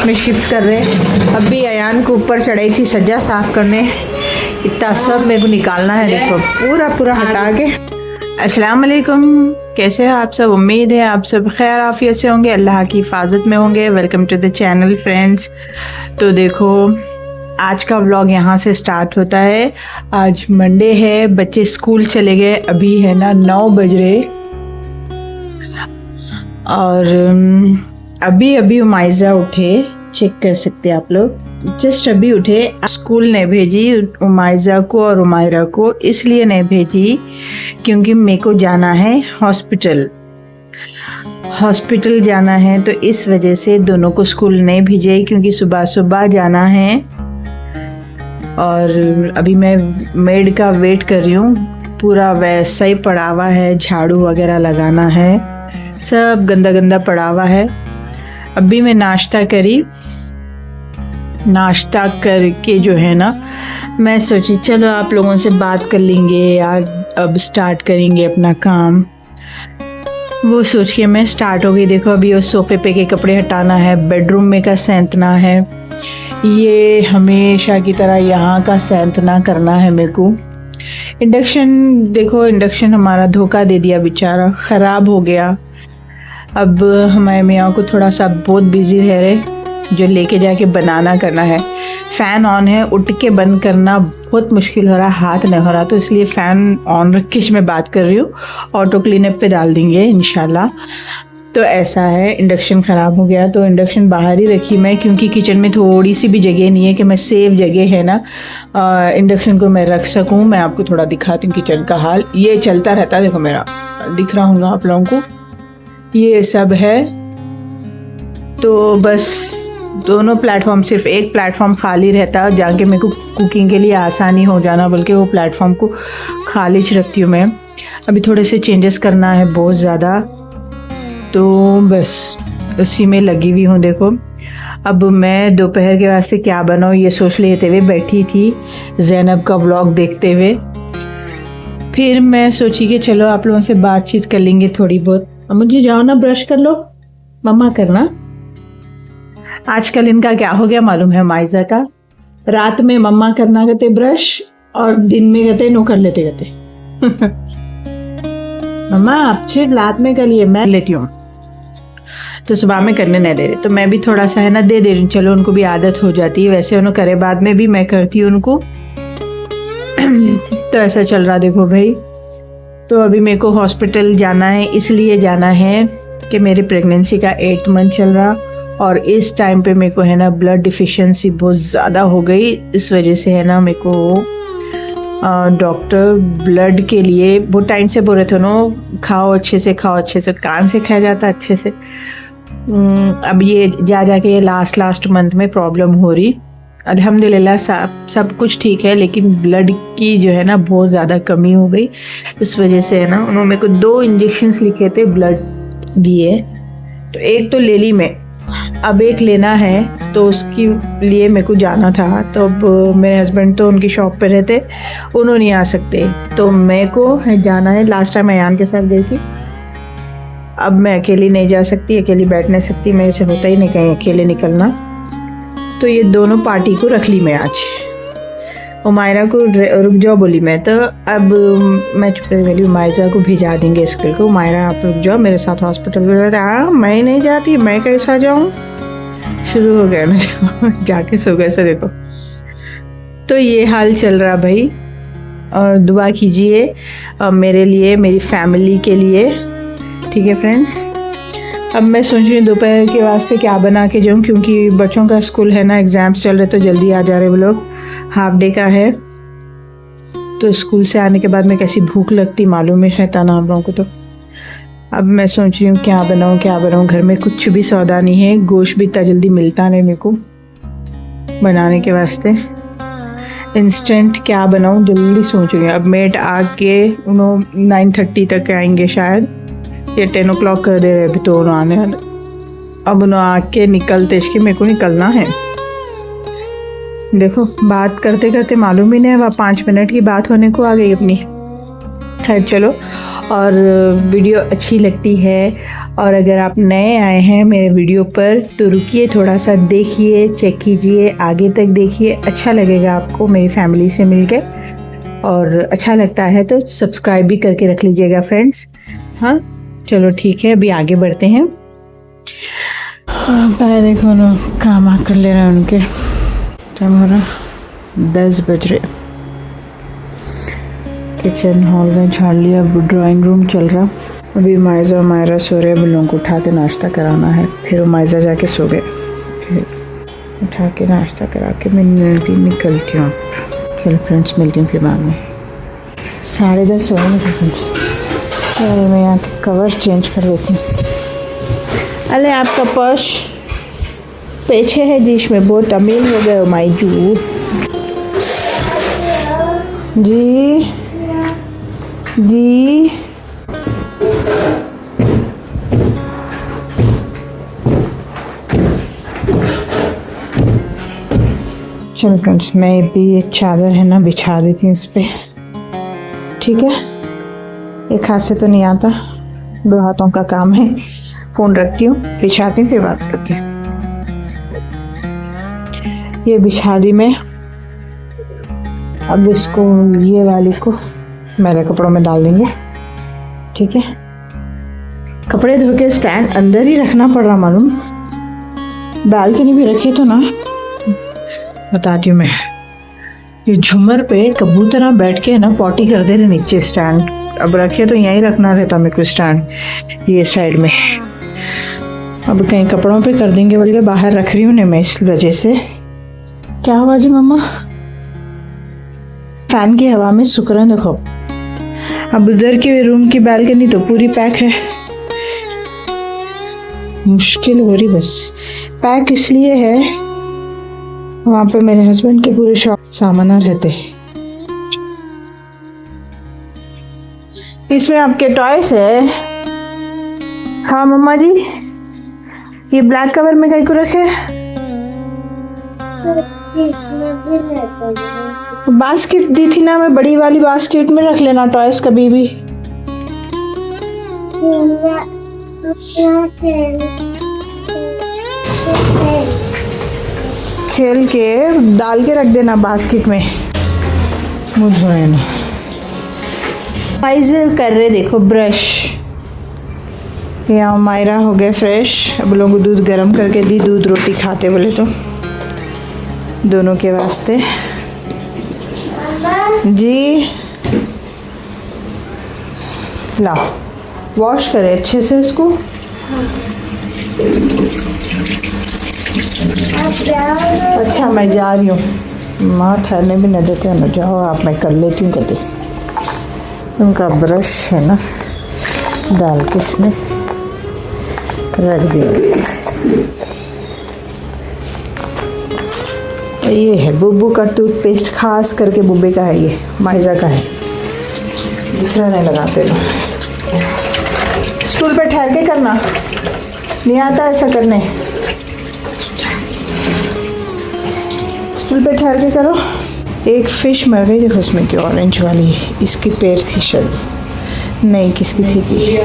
इसमें शिफ्ट कर रहे। अभी अयान को ऊपर चढ़ाई थी सज्जा साफ़ करने, इतना सब मेरे को निकालना है, देखो पूरा पूरा हटा के। अस्सलाम वालेकुम, कैसे हैं आप सब? उम्मीद है आप सब खैर आफियत से होंगे, अल्लाह की हिफाजत में होंगे। Welcome to the channel friends. तो देखो आज का व्लॉग यहाँ से स्टार्ट होता है। आज मंडे है, बच्चे स्कूल चले गए, अभी है ना 9 बज रहे और अभी उमाइजा उठे, चेक कर सकते हैं आप लोग, जस्ट अभी उठे। स्कूल ने भेजी उमाइजा को और उमायरा को, इसलिए नहीं भेजी क्योंकि मेरे को जाना है हॉस्पिटल जाना है, तो इस वजह से दोनों को स्कूल नहीं भेजे क्योंकि सुबह सुबह जाना है। और अभी मैं मेड का वेट कर रही हूँ, पूरा वैसा ही पड़ा हुआ है, झाड़ू वगैरह लगाना है, सब गंदा गंदा पड़ा हुआ है। अभी मैं नाश्ता करके जो है ना, मैं सोची चलो आप लोगों से बात कर लेंगे यार, अब स्टार्ट करेंगे अपना काम। वो सोच के मैं स्टार्ट हो गई। देखो अभी उस सोफ़े पे के कपड़े हटाना है, बेडरूम में का सैंतना है, ये हमेशा की तरह यहाँ का सैंतना करना है मेरे को। इंडक्शन हमारा धोखा दे दिया, बेचारा ख़राब हो गया। अब हमारे मियाँ को थोड़ा सा बहुत बिजी रह रहे, जो लेके जाके बनाना करना है। फ़ैन ऑन है, उठ के बंद करना बहुत मुश्किल हो रहा, हाथ नहीं हो रहा, तो इसलिए फ़ैन ऑन रख के मैं बात कर रही हूँ। ऑटो क्लीनअप पे डाल देंगे इंशाल्लाह। तो ऐसा है, इंडक्शन ख़राब हो गया तो इंडक्शन बाहर ही रखी मैं, क्योंकि किचन में थोड़ी सी भी जगह नहीं है कि मैं सेफ जगह है ना इंडक्शन को मैं रख सकूँ। मैं आपको थोड़ा दिखाती हूँ किचन का हाल। ये चलता रहता है, देखो मेरा दिख रहा होगा आप लोगों को, ये सब है। तो बस दोनों प्लेटफॉर्म, सिर्फ एक प्लेटफॉर्म खाली रहता है जहाँ के मेरे को कुकिंग के लिए आसानी हो जाना, बल्कि वो प्लेटफॉर्म को खाली रखती हूँ मैं। अभी थोड़े से चेंजेस करना है बहुत ज़्यादा, तो बस उसी में लगी हुई हूँ। देखो अब मैं दोपहर के वास्ते क्या बनाऊँ ये सोच लेते हुए बैठी थी, ज़ैनब का व्लॉग देखते हुए। फिर मैं सोची कि चलो आप लोगों से बातचीत कर लेंगे थोड़ी बहुत। अब मुझे जाओ ना, ब्रश कर लो, मम्मा करना। आजकल इनका क्या हो गया मालूम है, माइजा का, रात में मम्मा करना कहते ब्रश और दिन में कहते नो कर लेते कहते मम्मा आप सिर्फ रात में कर लिए, मैं लेती हूँ, तो सुबह में करने नहीं दे रहे। तो मैं भी थोड़ा सा है ना दे रही हूँ, चलो उनको भी आदत हो जाती है, वैसे उन्होंने करे बाद में भी मैं करती हूँ उनको। तो ऐसा चल रहा देखो भाई। तो अभी मेरे को हॉस्पिटल जाना है, इसलिए जाना है कि मेरी प्रेगनेंसी का 8th मंथ चल रहा, और इस टाइम पे मेरे को है ना ब्लड डिफिशिएंसी बहुत ज़्यादा हो गई। इस वजह से है ना मेरे को डॉक्टर ब्लड के लिए बहुत टाइम से बोल रहे थे ना, खाओ अच्छे से, कान से खाया जाता अच्छे से। अब ये जाके ये लास्ट मंथ में प्रॉब्लम हो रही। अल्हम्दुलिल्लाह सब कुछ ठीक है, लेकिन ब्लड की जो है ना बहुत ज़्यादा कमी हो गई। इस वजह से है ना उन्होंने मेरे को 2 इंजेक्शन्स लिखे थे, ब्लड दिए, तो एक तो ले ली मैं, अब एक लेना है, तो उसके लिए मेरे को जाना था। तो अब मेरे हस्बैंड तो उनकी शॉप पे रहते, उन्होंने नहीं आ सकते, तो मेरे को जाना है। लास्ट टाइम अयान के साथ गई थी, अब मैं अकेली नहीं जा सकती, अकेली बैठ नहीं सकती, मेरे से होता ही नहीं कहीं अकेले निकलना। तो ये दोनों पार्टी को रख ली मैं आज। उमायरा को रुक जाओ बोली मैं, तो अब मैं चुप कर गई, उमायरा को भिजा देंगे स्कूल को। उमायरा आप रुक जाओ मेरे साथ हॉस्पिटल में। हाँ मैं नहीं जाती, मैं कैसा जाऊँ, शुरू हो गया ना जाके सुबह से देखो। तो ये हाल चल रहा भाई, और दुआ कीजिए मेरे लिए, मेरी फैमिली के लिए, ठीक है फ्रेंड्स। अब मैं सोच रही हूँ दोपहर के वास्ते क्या बना के जाऊँ, क्योंकि बच्चों का स्कूल है ना, एग्ज़ाम्स चल रहे, तो जल्दी आ जा रहे वो लोग, हाफ डे का है। तो स्कूल से आने के बाद में कैसी भूख लगती मालूम है शैतान आप लोगों को। तो अब मैं सोच रही हूँ क्या बनाऊँ, घर में कुछ भी सौदा नहीं है, गोश्त भी इतना जल्दी मिलता नहीं मेरे को बनाने के वास्ते। इंस्टेंट क्या बनाऊँ जल्दी सोच रही हूँ। अब मेड आके उन्होंने 9:30 तक आएंगे शायद, ये 10 o'clock कर दे रहे अभी, तो उन्होंने आने। अब उन्होंने आके निकलते इसके मेरे को निकलना है। देखो बात करते करते मालूम ही नहीं, वह 5 मिनट की बात होने को आ गई अपनी। खैर चलो, और वीडियो अच्छी लगती है और अगर आप नए आए हैं मेरे वीडियो पर तो रुकिए, थोड़ा सा देखिए, चेक कीजिए, आगे तक देखिए, अच्छा लगेगा आपको मेरी फैमिली से मिलके। और अच्छा लगता है तो सब्सक्राइब भी करके रख लीजिएगा फ्रेंड्स। हाँ चलो ठीक है, अभी आगे बढ़ते हैं। देखो ना, काम कर ले रहे हैं उनके। टाइम हो रहा 10 बज रहे। किचन हॉल में झाड़ लिया, अब ड्राइंग रूम चल रहा। अभी मायजा और मायरा सो रहे, अब लोगों को उठा के नाश्ता कराना है। फिर मायजा जाके सो गए, फिर उठा के नाश्ता करा के मैं भी निकलती हूँ। चलो फ्रेंड्स, मिलती हूँ फिर बाद में। 10:30 हो गए। अरे मैं यहाँ के कवर चेंज कर देती हूँ। अरे आपका पर्स पीछे है जिसमें बहुत अमीर हो गए हो माईजू जी जी। चलो फ्रेंड्स, मैं भी एक चादर है ना बिछा देती हूँ इस पर, ठीक है। एक हाथ से तो नहीं आता, 2 हाथों का काम है। फ़ोन रखती हूँ, बिछाती हूँ, फिर बात करती हूँ। ये बिछा दी मैं। अब इसको, ये वाली को मेरे कपड़ों में डाल देंगे, ठीक है। कपड़े धो के स्टैंड अंदर ही रखना पड़ रहा मालूम, बालकनी भी रखे तो ना। बताती हूँ मैं, ये झूमर पे कबूतर बैठ के ना पॉटी कर दे रहे नीचे स्टैंड। अब रखे तो यहीं रखना रहता मेरे को स्टैंड, ये साइड में। अब कहीं कपड़ों पे कर देंगे बोल के बाहर रख रही हूँ ना मैं, इस वजह से। क्या हुआ जी मम्मा? फैन की हवा में सूख रहे हैं देखो। अब उधर के रूम की बालकनी तो पूरी पैक है, मुश्किल हो रही बस। पैक इसलिए है, वहाँ पे मेरे हस्बैंड के पूरे शॉप सामान रहते। इसमें आपके टॉयस है। हाँ मम्मा जी, ये ब्लैक कवर में कहीं को रखे? बास्केट दी थी ना मैं, बड़ी वाली बास्केट में रख लेना टॉयस कभी भी। खेल के डाल के रख देना बास्केट में, मुझे ना कर रहे देखो ब्रश। यहाँ मायरा हो गए फ्रेश। अब लोगों को दूध गर्म करके दी, दूध रोटी खाते बोले तो दोनों के वास्ते। जी लाओ, वॉश करे अच्छे से इसको। अच्छा मैं जा रही हूँ, माँ ठहरने भी नहीं देते ना। जाओ आप, मैं कर लेती हूँ कभी। उनका ब्रश है ना, डाल के इसमें रख देंगे। ये है बुब्बू का टूथपेस्ट, खास करके बुब्बे का है, ये माइजा का है, दूसरा नहीं लगाते लोग। स्टूल पे ठहर के करना, नहीं आता ऐसा करने। स्टूल पे ठहर के करो। एक फिश मर गई देखो उसमें की, ऑरेंज वाली, इसकी पैर थी शायद, नहीं किसकी थी की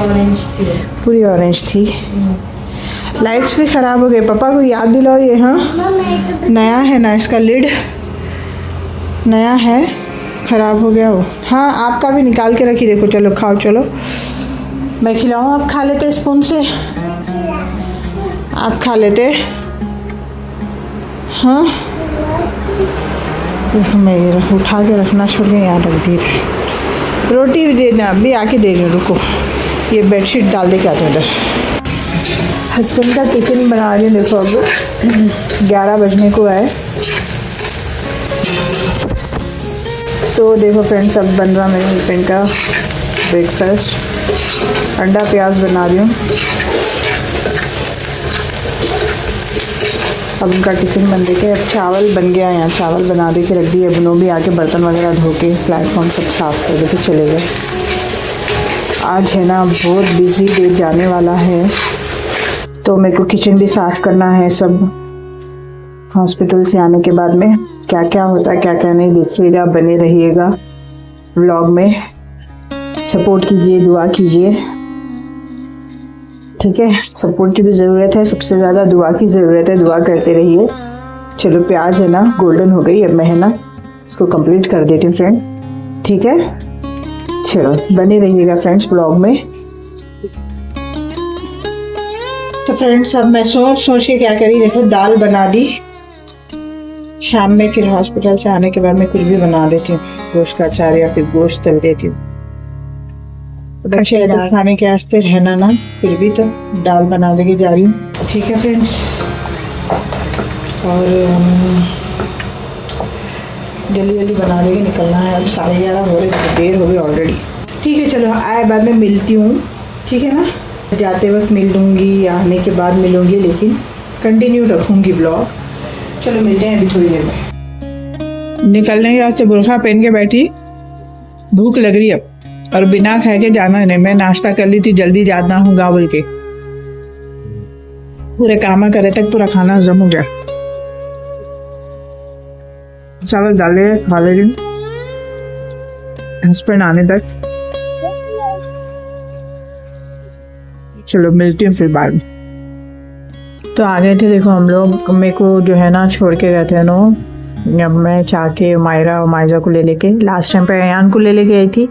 पूरी ऑरेंज थी। लाइट्स भी ख़राब हो गए, पापा को याद दिलाओ ये। हाँ नया है ना, इसका लिड नया है, ख़राब हो गया वो। हाँ आपका भी निकाल के रखी देखो। चलो खाओ, चलो मैं खिलाऊँ, आप खा लेते स्पून से, आप खा लेते। हाँ मैं ये उठा के रखना छोड़ के यहाँ रख दी। रोटी भी देना, अभी आके दे रही, रुको। ये बेडशीट डाल दे के आते इधर। हस्बैंड का टिफ़िन बना रही हूँ देखो। अब 11 बजने को है तो देखो फ्रेंड्स, अब बन रहा मेरे हस्बैंड का ब्रेकफास्ट। अंडा प्याज बना रही हूँ। अब उनका टिफ़िन बन देके, अब चावल बन गया। यहाँ चावल बना दे के रख दिए। अब भी आके बर्तन वगैरह धो के प्लेटफॉर्म सब साफ़ कर दे के चले गए। आज है ना बहुत बिजी डे जाने वाला है, तो मेरे को किचन भी साफ़ करना है सब। हॉस्पिटल से आने के बाद में क्या क्या होता है क्या क्या नहीं देखिएगा, बने रहिएगा व्लॉग में। सपोर्ट कीजिए, दुआ कीजिए, ठीक है। सपोर्ट की भी ज़रूरत है, सबसे ज़्यादा दुआ की ज़रूरत है, दुआ करते रहिए। चलो प्याज है ना गोल्डन हो गई, अब मैं है ना इसको कंप्लीट कर देती हूँ फ्रेंड, ठीक है। चलो बने रहिएगा फ्रेंड्स ब्लॉग में। तो फ्रेंड्स अब मैं सोच के क्या करी, देखो दाल बना दी, शाम में फिर हॉस्पिटल से आने के बाद मैं कुछ भी बना देती हूँ, गोश्त का अचार या फिर गोश्त तल देती हूँ। बच्चे तो खाने के वास्ते रहना ना, फिर भी तो दाल बना देके जा रही हूँ, ठीक है फ्रेंड्स। और जल्दी जल्दी बना देके निकलना है, अब 11:30 हो रहे, तो देर हो गई ऑलरेडी, ठीक है। चलो आए बाद में मिलती हूँ, ठीक है ना। जाते वक्त मिल लूँगी या आने के बाद मिलूँगी, लेकिन कंटिन्यू रखूँगी ब्लॉग। चलो मिलते हैं अभी थोड़ी देर में। निकलने के वास्ते बुरखा पहन के बैठी, भूख लग रही अब, और बिना खाए के जाना नहीं। मैं नाश्ता कर ली थी, जल्दी जाना हूँ बोल के, पूरे काम करे तक पूरा खाना हजम हो गया। चावल डाले खा ले रही हस्बैंड आने तक। चलो मिलती हूँ फिर बाद में। तो आ गए थे, देखो हम लोग, मेरे को जो है ना छोड़ के गए थे नो, जब मैं चाके मायरा और मायजा को ले लेके, लास्ट टाइम पे अयान को ले लेके आई थी।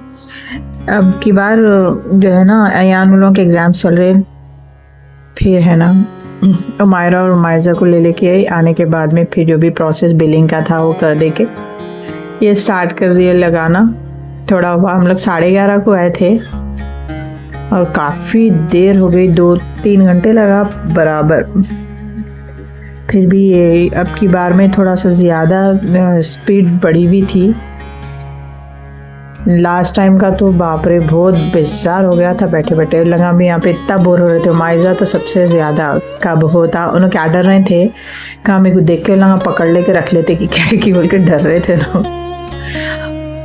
अब की बार जो है ना अयान उन लोगों के एग्ज़ाम चल रहे, फिर है ना मायरा और मायजा को ले लेके आई। आने के बाद में फिर जो भी प्रोसेस बिलिंग का था वो कर दे के ये स्टार्ट कर दिया लगाना। थोड़ा हुआ, हम लोग 11:30 को आए थे और काफ़ी देर हो गई, 2-3 घंटे लगा बराबर। फिर भी ये अब की बार में थोड़ा सा ज़्यादा स्पीड बढ़ी हुई थी। लास्ट टाइम का तो बाप रे बहुत बेजार हो गया था, बैठे बैठे लगा भी यहाँ पे इतना बोर हो रहे थे। माइजा तो सबसे ज़्यादा कब होता, उन्होंने क्या डर रहे थे, कहाँ मेरे को देख के लगा पकड़ लेके रख लेते कि क्या है कि बोल के डर रहे थे ना।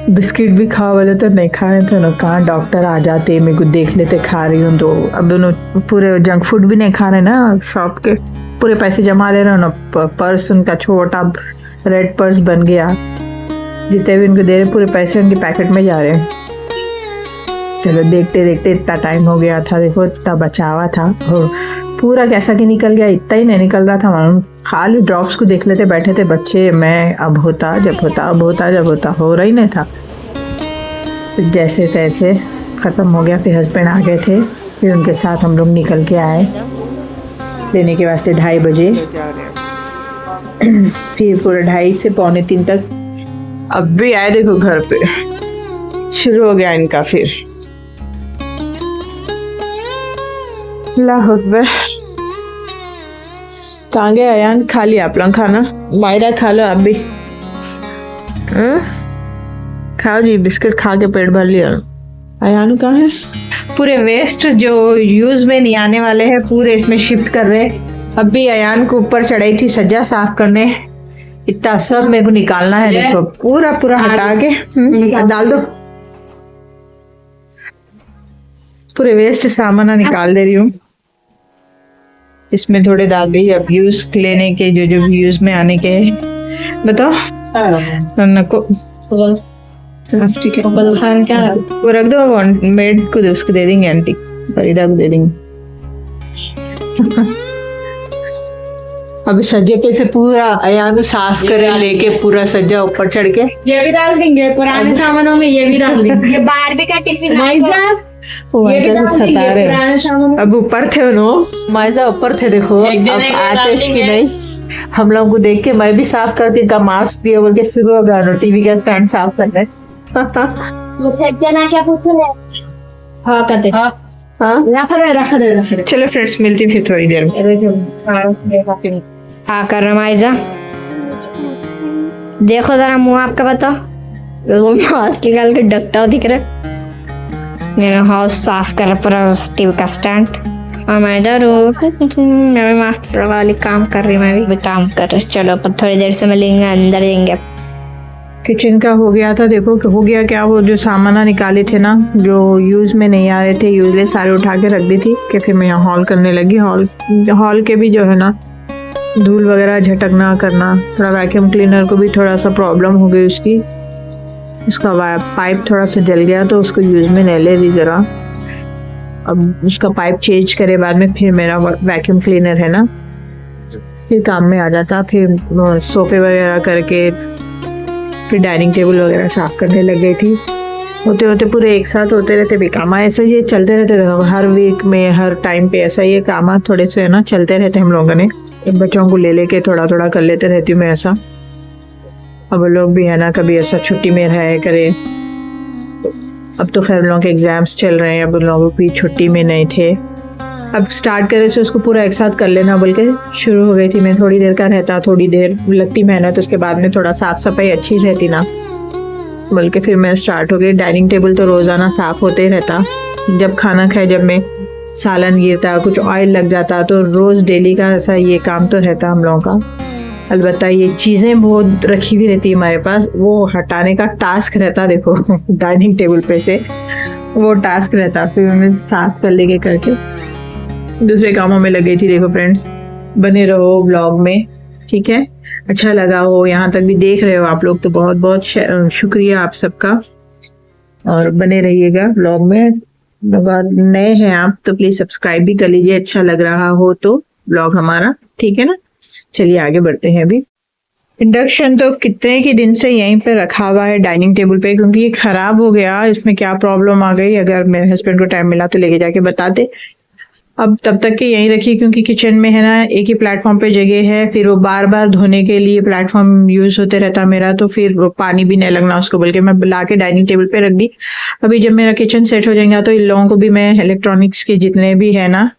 बिस्किट भी खा वाले तो नहीं खा रहे थे ना, कहाँ डॉक्टर आ जाते मेरे को देख लेते खा रही हूँ। तो अब उन्होंने पूरे जंक फूड भी नहीं खा रहे ना, शॉप के पूरे पैसे जमा ले रहे हो ना। पर्स उनका छोटा रेड पर्स बन गया, जितने भी उनको दे रहे पूरे पैसे उनके पैकेट में जा रहे हैं। चलो देखते देखते इतना टाइम हो गया था, देखो इतना बचावा था और पूरा कैसा कि निकल गया, इतना ही नहीं निकल रहा था मालूम। खाली ड्रॉप्स को देख लेते बैठे थे बच्चे, मैं अब होता जब होता, अब होता जब होता, हो रहा ही नहीं था। फिर जैसे तैसे ख़त्म हो गया। फिर हस्बैंड आ गए थे, फिर उनके साथ हम लोग निकल के आए लेने के वास्ते 2:30 बजे। फिर पूरे 2:30 से 2:45 तक अब भी आए, देखो घर पे शुरू हो गया इनका। फिर अल्लाह अकबर। कहाँ गए अयान? खा लिया आप लोग खाना? मायरा खा लो आप भी, खाओ जी, बिस्किट खा के पेट भर लिया। अयान कहाँ है? पूरे वेस्ट जो यूज में नहीं आने वाले हैं पूरे इसमें शिफ्ट कर रहे। अब भी अयान को ऊपर चढ़ाई थी सज्जा साफ करने, इतना सब मेरे को निकालना है। देखो पूरा पूरा हटा के डाल दो, पूरे वेस्ट सामान निकाल दे रही हूँ। इसमें थोड़े डाल दी अब यूज लेने के, जो जो यूज में आने के। बताओ नको प्लास्टिक है, वो रख दो, मेड को उसको दे देंगे, आंटी फरीदा को दे देंगे। अभी सज्जे पे से पूरा अयान को साफ करे लेके पूरा सज्जा ऊपर चढ़ के ये भी डाल देंगे, पुराने सामानों में ये भी डाल देंगे। ये बारबी का टिफिन वो सता रहे। अब ऊपर थे उन्होंने, मायजा ऊपर थे, देखो अब आते की नहीं। हम लोग को देख के मैं भी साफ करती, का मास्क दिया बोल के शुरू हो गया टीवी का स्टैंड साफ करने। क्या पूछ रहे? हाँ कहते रख दे। चलो फ्रेंड्स मिलती फिर थोड़ी देर में। हाँ कर रहा माइजा, देखो जरा मुंह आपका बताओ, मास्क निकाल के डॉक्टर दिख रहा। मेरा हाउस साफ कर पूरा टीवी का स्टैंड। और माइजा मैं मास्क वाली काम कर रही, मैं भी काम कर रही। चलो पर थोड़ी देर से मिलेंगे, अंदर देंगे। किचन का हो गया था, देखो हो गया क्या, वो जो सामान निकाले थे ना जो यूज में नहीं आ रहे थे, यूजलेस सारे उठा के रख दी थी कि फिर मैं यहाँ हॉल करने लगी। हॉल के भी जो है ना धूल वगैरह झटकना करना, थोड़ा वैक्यूम क्लीनर को भी थोड़ा सा प्रॉब्लम हो गई उसकी, उसका पाइप थोड़ा सा जल गया तो उसको यूज़ में नहीं ले रही ज़रा। अब उसका पाइप चेंज करे बाद में फिर मेरा वैक्यूम क्लीनर है ना फिर काम में आ जाता। फिर सोफे वगैरह करके फिर डाइनिंग टेबल वगैरह साफ़ करने लग गई थी। होते होते पूरे एक साथ होते रहते भी काम, ऐसा ये चलते रहते थे हर वीक में, हर टाइम पे ऐसा ये काम थोड़े से है ना चलते रहते हम लोगों ने। बच्चों को ले लेके थोड़ा थोड़ा कर लेते रहती हूँ मैं ऐसा। अब लोग भी है ना कभी ऐसा छुट्टी में रहे करे। अब तो खैर लोगों के एग्जाम्स चल रहे हैं, अब उन लोगों की छुट्टी में नहीं थे। अब स्टार्ट करे से उसको पूरा एक साथ कर लेना बोल के शुरू हो गई थी मैं। थोड़ी देर का रहता, थोड़ी देर लगती मेहनत, उसके बाद में थोड़ा साफ सफाई अच्छी रहती ना बोल के फिर मैं स्टार्ट हो गई। डाइनिंग टेबल तो रोज़ाना साफ़ होते ही रहता। जब खाना खाए, जब मैं सालन गिरता, कुछ ऑयल लग जाता तो रोज़ डेली का ऐसा ये काम तो रहता हम लोगों का। अलबत्ता ये चीज़ें बहुत रखी हुई रहती है हमारे पास, वो हटाने का टास्क रहता देखो डाइनिंग टेबल पे से वो टास्क रहता। फिर मैं साफ कर लेके करके दूसरे कामों में लग गई थी। देखो फ्रेंड्स, बने रहो ब्लॉग में, ठीक है। अच्छा लगा हो, यहाँ तक भी देख रहे हो आप लोग तो बहुत बहुत शुक्रिया आप सबका, और बने रहिएगा ब्लॉग में। अगर नए हैं आप तो प्लीज़ सब्सक्राइब भी कर लीजिए, अच्छा लग रहा हो तो ब्लॉग हमारा, ठीक है ना। चलिए आगे बढ़ते हैं। अभी इंडक्शन तो कितने के दिन से यहीं पे रखा हुआ है डाइनिंग टेबल पे, क्योंकि ये ख़राब हो गया। इसमें क्या प्रॉब्लम आ गई, अगर मेरे हस्बैंड को टाइम मिला तो लेके जाके बताते। अब तब तक के यहीं रखी, क्योंकि किचन में है ना एक ही प्लेटफॉर्म पे जगह है, फिर वो बार बार धोने के लिए प्लेटफॉर्म यूज़ होते रहता मेरा, तो फिर वो पानी भी नहीं लगना उसको बोल के मैं ला के डाइनिंग टेबल पे रख दी। अभी जब मेरा किचन सेट हो जाएगा तो इन लोगों को भी मैं इलेक्ट्रॉनिक्स के जितने भी है ना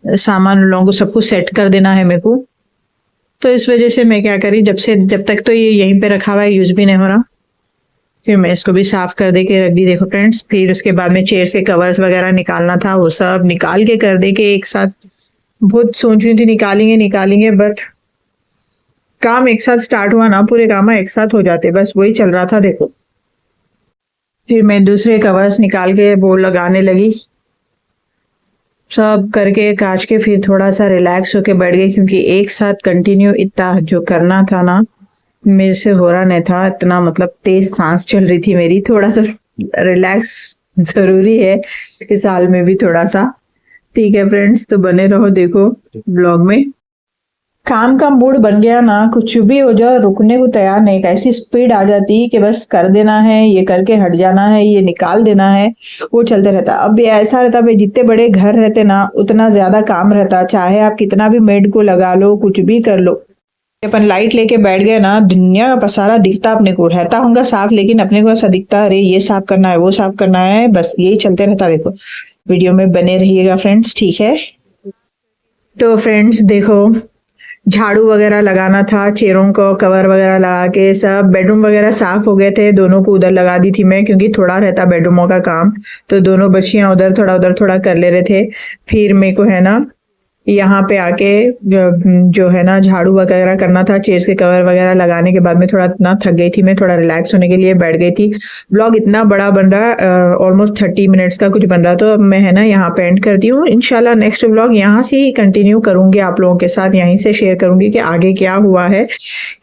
सामान, उन लोगों को सबको सेट कर देना है मेरे को। तो इस वजह से मैं क्या करी, जब तक तो ये यहीं पे रखा हुआ है, यूज़ भी नहीं हो रहा, फिर मैं इसको भी साफ कर दे के रख दी। देखो फ्रेंड्स, फिर उसके बाद में चेयर्स के कवर्स वगैरह निकालना था, वो सब निकाल के कर दे के एक साथ। बहुत सोच रही थी निकालेंगे, बट काम एक साथ स्टार्ट हुआ ना, पूरे काम एक साथ हो जाते, बस वही चल रहा था। देखो फिर मैं दूसरे कवर्स निकाल के वो लगाने लगी, सब करके काट के फिर थोड़ा सा रिलैक्स होके बैठ गई, क्योंकि एक साथ कंटिन्यू इतना जो करना था ना मेरे से हो रहा नहीं था। इतना मतलब तेज सांस चल रही थी मेरी। थोड़ा सा रिलैक्स जरूरी है इस साल में भी थोड़ा सा, ठीक है फ्रेंड्स। तो बने रहो, देखो ब्लॉग में। काम का मूड बन गया ना, कुछ भी हो जाए रुकने को तैयार नहीं, ऐसी स्पीड आ जाती कि बस कर देना है, ये करके हट जाना है, ये निकाल देना है, वो चलते रहता। अब ऐसा रहता भाई, जितने बड़े घर रहते ना उतना ज्यादा काम रहता, चाहे आप कितना भी मेड को लगा लो, कुछ भी कर लो। अपन लाइट लेके बैठ गए ना, दुनिया का पसारा दिखता अपने को, रहता होगा साफ, लेकिन अपने को ऐसा दिखता अरे ये साफ करना है, वो साफ करना है, बस यही चलते रहता। देखो वीडियो में बने रहिएगा फ्रेंड्स, ठीक है। तो फ्रेंड्स देखो, झाड़ू वगैरह लगाना था, चेयरों को कवर वगैरह लगा के सब, बेडरूम वगैरह साफ हो गए थे, दोनों को उधर लगा दी थी मैं, क्योंकि थोड़ा रहता बेडरूमों का काम, तो दोनों बच्चियां उधर थोड़ा कर ले रहे थे। फिर मेरे को है ना यहाँ पे आके जो है ना झाड़ू वगैरह करना था, चेयर्स के कवर वगैरह लगाने के बाद में थोड़ा इतना थक गई थी मैं, थोड़ा रिलैक्स होने के लिए बैठ गई थी। ब्लॉग इतना बड़ा बन रहा, ऑलमोस्ट 30 मिनट्स का कुछ बन रहा, तो अब मैं है ना यहाँ पे एंड करती हूँ। इंशाल्लाह नेक्स्ट ब्लॉग यहाँ से ही कंटिन्यू करूंगी, आप लोगों के साथ यहीं से शेयर करूंगी कि आगे क्या हुआ है,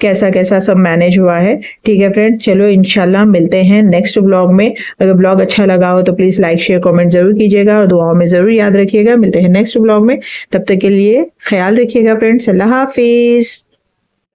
कैसा कैसा सब मैनेज हुआ है, ठीक है फ्रेंड्स। चलो इंशाल्लाह मिलते हैं नेक्स्ट ब्लॉग में। अगर ब्लॉग अच्छा लगा हो तो प्लीज लाइक शेयर कॉमेंट जरूर कीजिएगा, और दुआओं में जरूर याद रखिएगा। मिलते हैं नेक्स्ट ब्लॉग में, तब तक के लिए ख्याल रखिएगा फ्रेंड्स। अल्लाह हाफिज।